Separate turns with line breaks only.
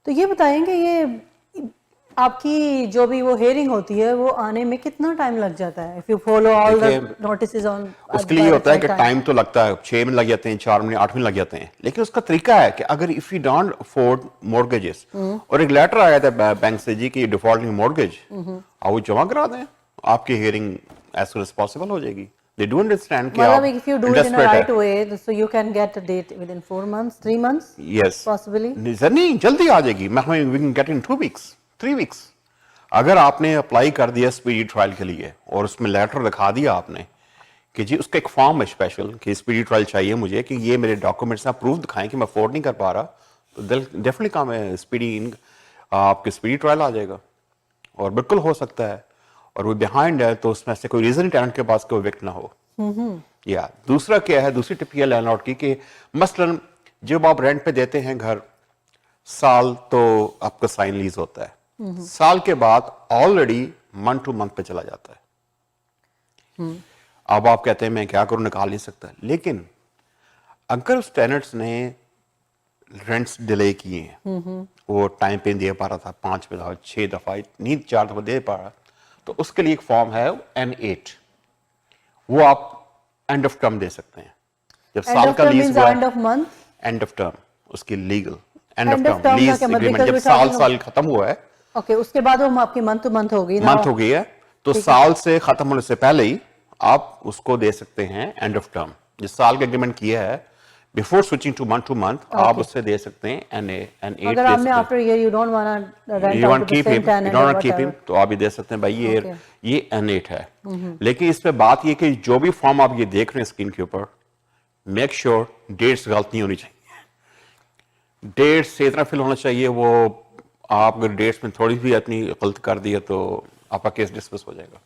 تو یہ بتائیں کہ یہ آپ کی جو بھی وہ ہیئرنگ ہوتی ہے وہ آنے میں کتنا ٹائم لگ جاتا ہے؟ if you follow all the notices on
اس کے لیے یہ ہوتا ہے کہ ٹائم تو لگتا ہے 6 منٹ لگ جاتے ہیں 4 منٹ 8 منٹ لگ جاتے ہیں لیکن اس کا طریقہ ہے کہ اگر if you don't afford mortgages اور ایک لیٹر آیا تھا بینک سے جی کہ ڈیفالٹنگ مورگیج آپ وہ جمع کرا دیں آپ کی hearing as soon as possible ہو جائے گی. they do understand کہ آپ
if you do it in a right way so you can get a date within 4 months 3 months
yes
possibly.
نہیں جلدی آ جائے گی. we can get in 2 weeks 3 weeks. اگر آپ نے اپلائی کر دیا اسپیڈی ٹرائل کے لیے اور اس میں لیٹر دکھا دیا آپ نے کہ جی اس کا ایک فارم ہے اسپیشل کہ اسپیڈی ٹرائل چاہیے مجھے کہ یہ میرے ڈاکومنٹس ہیں پروف دکھائیں کہ میں افورڈ نہیں کر پا رہا تو ڈیفینیٹلی کام ہے اسپیڈی آپ کی اسپیڈی ٹرائل آ جائے گا اور بالکل ہو سکتا ہے. اور وہ بیہائنڈ ہے تو اس میں سے کوئی ریزن ٹیننٹ کے پاس کوئی وکٹ نہ ہو. یا دوسرا کیا ہے دوسری ٹپ یہ لینڈ لارڈ کی کہ مثلاً جب آپ رینٹ پہ دیتے ہیں گھر سال تو آپ کا سائن لیز ہوتا ہے سال کے بعد آلریڈی منتھ ٹو منتھ پہ چلا جاتا ہے. اب آپ کہتے ہیں میں کیا کروں نکال نہیں سکتا لیکن اگر اس ٹیننٹس نے رینٹس ڈیلے کیے ہیں وہ ٹائم پہ دے پا رہا تھا 5 دفعہ 6 دفعہ نیند 4 دفعہ دے پا رہا تو اس کے لیے ایک فارم ہے N8 وہ آپ اینڈ آف ٹرم دے سکتے ہیں جب سال کا لیز ہوا اینڈ آف ٹرم اس کی legal end of term lease agreement جب سال ختم ہوا ہے
اوکے اس کے بعد وہ آپ کی منتھ ٹو منتھ ہوگی
منتھ ہو گئی ہے تو سال سے ختم ہونے سے پہلے ہی آپ اس کو دے سکتے ہیں اینڈ آف ٹرم جس سال کا ایگریمنٹ کیا ہے بفور سوئچنگ ٹو منتھ آپ اس سے دے سکتے ہیں N8
اگر آپ نے after a year you don't want to rent out to the same tenant or whatever
تو آپ یہ دے سکتے ہیں بھائی یہ N8 ہے. لیکن اس پہ بات یہ کہ جو بھی فارم آپ یہ دیکھ رہے ہیں اسکرین کے اوپر میک شیور ڈیٹس غلط نہیں ہونی چاہیے. ڈیٹس سے اتنا فل ہونا چاہیے وہ آپ اگر ڈیٹس میں تھوڑی بھی اپنی غلط کر دی تو آپ کا کیس ڈسمس ہو جائے گا.